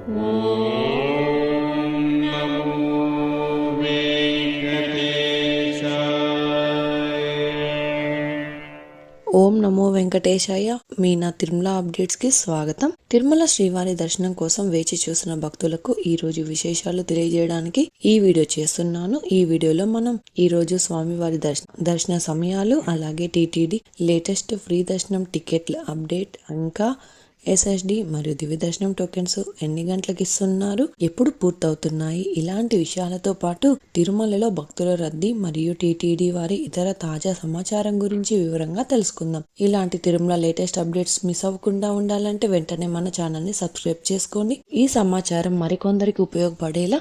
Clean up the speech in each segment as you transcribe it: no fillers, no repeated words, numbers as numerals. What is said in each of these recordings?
ఓం నమో వెంకటేశాయ. మీ నా తిరుమల అప్డేట్స్ కి స్వాగతం. తిరుమల శ్రీవారి దర్శనం కోసం వేచి చూసిన భక్తులకు ఈ రోజు విశేషాలు తెలియజేయడానికి ఈ వీడియో చేస్తున్నాను. ఈ వీడియోలో మనం ఈ రోజు స్వామివారి దర్శన సమయాలు, అలాగే టీటీడీ లేటెస్ట్ ఫ్రీ దర్శనం టికెట్ల అప్డేట్, ఇంకా ఎస్ఎస్డి మరియు దివ్య దర్శనం టోకెన్స్ ఎన్ని గంటలకు ఇస్తున్నారు, ఎప్పుడు పూర్తవుతున్నాయి, ఇలాంటి విషయాలతో పాటు తిరుమలలో భక్తుల రద్దీ మరియు టీటీడీ వారి ఇతర తాజా సమాచారం గురించి వివరంగా తెలుసుకుందాం. ఇలాంటి తిరుమల లేటెస్ట్ అప్డేట్స్ మిస్ అవ్వకుండా ఉండాలంటే వెంటనే మన ఛానల్ ని సబ్స్క్రైబ్ చేసుకోండి. ఈ సమాచారం మరికొందరికి ఉపయోగపడేలా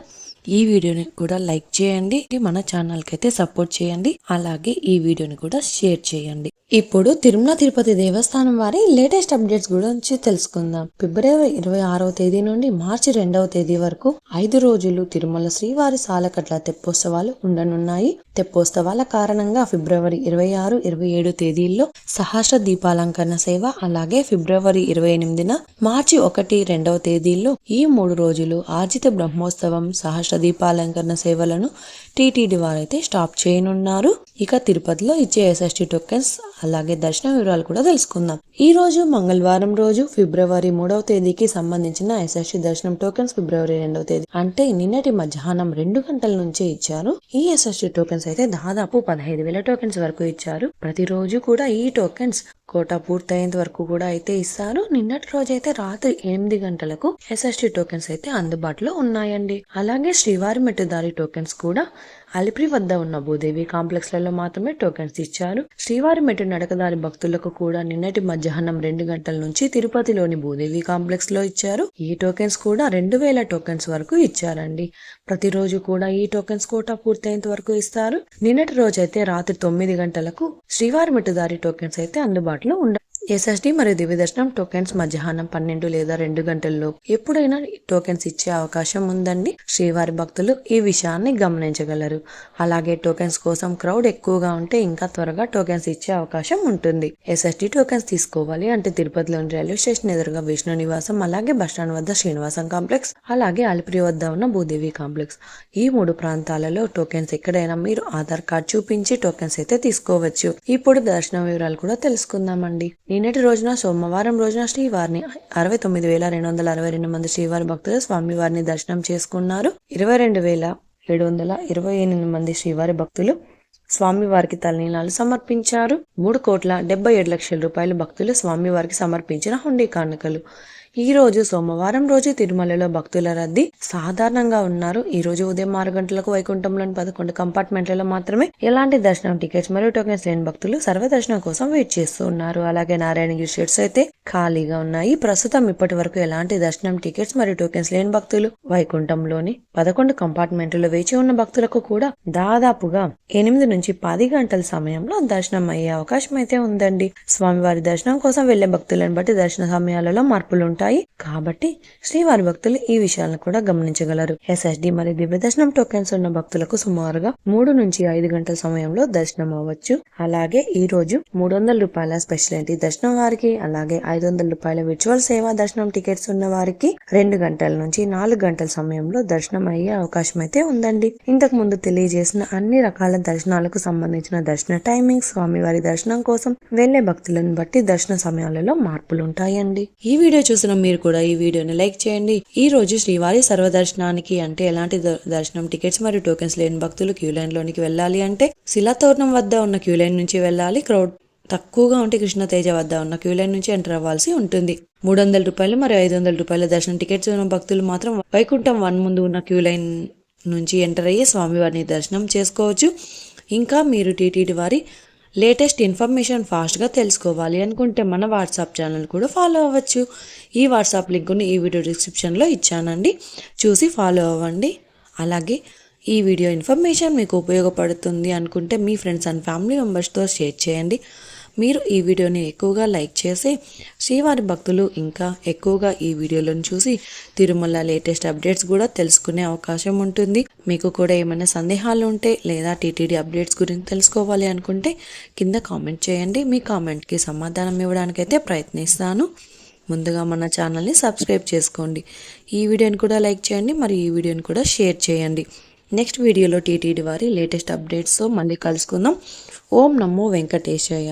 ఈ వీడియోని కూడా లైక్ చేయండి, మన ఛానల్ కి అయితే సపోర్ట్ చేయండి, అలాగే ఈ వీడియోని కూడా షేర్ చేయండి. ఇప్పుడు తిరుమల తిరుపతి దేవస్థానం వారి లేటెస్ట్ అప్డేట్స్ గురించి తెలుసుకుందాం. ఫిబ్రవరి 26వ తేదీ నుండి మార్చి 2వ తేదీ వరకు 5 రోజులు తిరుమల శ్రీవారి సాలకట్ల తెప్పోత్సవాలు ఉండనున్నాయి. తెప్పోత్సవాల కారణంగా ఫిబ్రవరి 26, 27 తేదీల్లో సహస్ర దీపాలంకరణ సేవ, అలాగే ఫిబ్రవరి 28న, మార్చి 1, 2వ తేదీల్లో ఈ 3 రోజులు ఆర్జిత బ్రహ్మోత్సవం, సహస్ర దీపాలంకరణ సేవలను టీటీడీ వారైతే స్టాప్ చేయనున్నారు. ఇక తిరుపతిలో ఇచ్చే ఎస్ఎస్టీ టోకెన్స్ అలాగే దర్శన వివరాలు కూడా తెలుసుకుందాం. ఈ రోజు మంగళవారం రోజు ఫిబ్రవరి 3వ తేదీకి సంబంధించిన ఎస్ఎస్టీ దర్శనం టోకెన్స్ ఫిబ్రవరి 2వ తేదీ అంటే నిన్నటి మధ్యాహ్నం 2 గంటల నుంచే ఇచ్చారు. ఈ ఎస్ఎస్టీ టోకెన్స్ అయితే దాదాపు 15,000 టోకెన్స్ వరకు ఇచ్చారు. ప్రతిరోజు కూడా ఈ టోకెన్స్ కోటా పూర్తయ్యేంత వరకు కూడా అయితే ఇస్తారు. నిన్నటి రోజు అయితే రాత్రి 8 గంటలకు ఎస్ఎస్టీ టోకెన్స్ అయితే అందుబాటులో ఉన్నాయండి. అలాగే శ్రీవారి మెట్టుదారి టోకెన్స్ కూడా అలిపిరి వద్ద ఉన్న భూదేవి కాంప్లెక్స్ లలో మాత్రమే టోకెన్స్ ఇచ్చారు. శ్రీవారి మెట్టు నడకదారి భక్తులకు కూడా నిన్నటి మధ్యాహ్నం 2 గంటల నుంచి తిరుపతిలోని భూదేవి కాంప్లెక్స్ లో ఇచ్చారు. ఈ టోకెన్స్ కూడా 2,000 టోకెన్స్ వరకు ఇచ్చారండి. ప్రతిరోజు కూడా ఈ టోకెన్స్ కోటా పూర్తయ్యేంత వరకు ఇస్తారు. నిన్నటి రోజు అయితే రాత్రి 9 గంటలకు శ్రీవారి మెట్టుదారి టోకెన్స్ అయితే అందుబాటులో ఉండాలి. ఎస్ఎస్డి మరియు దివ్య దర్శనం టోకెన్స్ మధ్యాహ్నం 12 లేదా 2 గంటల్లో ఎప్పుడైనా టోకెన్స్ ఇచ్చే అవకాశం ఉందండి. శ్రీవారి భక్తులు ఈ విషయాన్ని గమనించగలరు. అలాగే టోకెన్స్ కోసం క్రౌడ్ ఎక్కువగా ఉంటే ఇంకా త్వరగా టోకెన్స్ ఇచ్చే అవకాశం ఉంటుంది. ఎస్ఎస్డి టోకెన్స్ తీసుకోవాలి అంటే తిరుపతిలోని రైల్వే స్టేషన్ ఎదురుగా విష్ణు నివాసం, అలాగే బస్టాండ్ వద్ద శ్రీనివాసం కాంప్లెక్స్, అలాగే అలిపిరి వద్ద ఉన్న భూదేవి కాంప్లెక్స్, ఈ 3 ప్రాంతాలలో టోకెన్స్ ఎక్కడైనా మీరు ఆధార్ కార్డ్ చూపించి టోకెన్స్ అయితే తీసుకోవచ్చు. ఇప్పుడు దర్శన వివరాలు కూడా తెలుసుకుందామండి. నిన్నటి రోజున సోమవారం రోజున శ్రీవారిని 69,262 మంది శ్రీవారి భక్తులు స్వామివారిని దర్శనం చేసుకున్నారు. 22,728 మంది శ్రీవారి భక్తులు స్వామివారికి తలనీలాలు సమర్పించారు. 3,77,00,000 రూపాయలు భక్తులు స్వామివారికి సమర్పించిన హుండీ కానుకలు. ఈ రోజు సోమవారం రోజు తిరుమలలో భక్తుల రద్దీ సాధారణంగా ఉన్నారు. ఈ రోజు ఉదయం 6 గంటలకు వైకుంఠంలోని 11 కంపార్ట్మెంట్లలో మాత్రమే ఎలాంటి దర్శనం టికెట్స్ మరియు టోకెన్స్ లేని భక్తులు సర్వదర్శనం కోసం వెయిట్ చేస్తూ ఉన్నారు. అలాగే నారాయణగిరి షెడ్స్ అయితే ఖాళీగా ఉన్నాయి. ప్రస్తుతం ఇప్పటి వరకు ఎలాంటి దర్శనం టికెట్స్ మరియు టోకెన్స్ లేని భక్తులు వైకుంఠంలోని 11 కంపార్ట్మెంట్లో వేచి ఉన్న భక్తులకు కూడా దాదాపుగా 8 నుంచి 10 గంటల సమయంలో దర్శనం అయ్యే అవకాశం అయితే ఉందండి. స్వామివారి దర్శనం కోసం వెళ్లే భక్తులను బట్టి దర్శన సమయాలలో మార్పులు ఉంటాయి. కాబట్టి శ్రీవారి భక్తులు ఈ విషయాలను కూడా గమనించగలరు. ఎస్ఎస్డి మరియు దివ్య దర్శనం టోకెన్స్ ఉన్న భక్తులకు సుమారుగా 3 నుంచి 5 గంటల సమయంలో దర్శనం అవ్వచ్చు. అలాగే ఈ రోజు 300 రూపాయల స్పెషల్ ఎంట్రీ దర్శనం వారికి, అలాగే 500 రూపాయల విర్చువల్ సేవా దర్శనం టికెట్స్ ఉన్న వారికి 2 గంటల నుంచి 4 గంటల సమయంలో దర్శనం అయ్యే అవకాశం అయితే ఉందండి. ఇంతకు ముందు తెలియజేసిన అన్ని రకాల దర్శనాలకు సంబంధించిన దర్శన టైమింగ్స్, స్వామివారి దర్శనం కోసం వెళ్లే భక్తులను బట్టి దర్శన సమయాలలో మార్పులు ఉంటాయండి. ఈ వీడియో చూసిన మీరు కూడా ఈ వీడియోని లైక్ చేయండి. ఈ రోజు శ్రీవారి సర్వదర్శనానికి అంటే ఎలాంటి దర్శనం టికెట్స్ మరియు టోకెన్స్ లేని భక్తులు క్యూ లైన్ లోనికి వెళ్ళాలి అంటే శిలాతోరణం వద్ద ఉన్న క్యూ లైన్ నుంచి వెళ్ళాలి. క్రౌడ్ తక్కువగా ఉంటే కృష్ణతేజ వద్ద ఉన్న క్యూ లైన్ నుంచి ఎంటర్ అవ్వాల్సి ఉంటుంది. 300 రూపాయలు మరియు 500 రూపాయల దర్శనం టికెట్స్ ఉన్న భక్తులు మాత్రం వైకుంఠం 1 ముందు ఉన్న క్యూ లైన్ నుంచి ఎంటర్ అయ్యి స్వామివారిని దర్శనం చేసుకోవచ్చు. ఇంకా మీరు టీటీడీ వారి లేటెస్ట్ ఇన్ఫర్మేషన్ ఫాస్ట్గా తెలుసుకోవాలి అనుకుంటే మన వాట్సాప్ ఛానల్ కూడా ఫాలో అవ్వచ్చు. ఈ వాట్సాప్ లింకుని ఈ వీడియో డిస్క్రిప్షన్లో ఇచ్చానండి, చూసి ఫాలో అవ్వండి. అలాగే ఈ వీడియో ఇన్ఫర్మేషన్ మీకు ఉపయోగపడుతుంది అనుకుంటే మీ ఫ్రెండ్స్ అండ్ ఫ్యామిలీ మెంబర్స్తో షేర్ చేయండి. మీరు ఈ వీడియోని ఎక్కువగా లైక్ చేసి శ్రీవారి భక్తులు ఇంకా ఎక్కువగా ఈ వీడియోలను చూసి తిరుమల లేటెస్ట్ అప్డేట్స్ కూడా తెలుసుకునే అవకాశం ఉంటుంది. మీకు కూడా ఏమైనా సందేహాలు ఉంటే లేదా టీటీడీ అప్డేట్స్ గురించి తెలుసుకోవాలి అనుకుంటే కింద కామెంట్ చేయండి. మీ కామెంట్కి సమాధానం ఇవ్వడానికైతే ప్రయత్నిస్తాను. ముందుగా మన ఛానల్ని సబ్స్క్రైబ్ చేసుకోండి. ఈ వీడియోని కూడా లైక్ చేయండి, మరియు ఈ వీడియోని కూడా షేర్ చేయండి. నెక్స్ట్ వీడియోలో టీటీడీ వారి లేటెస్ట్ అప్డేట్స్తో మళ్ళీ కలుసుకుందాం. ఓం నమో వెంకటేశాయ.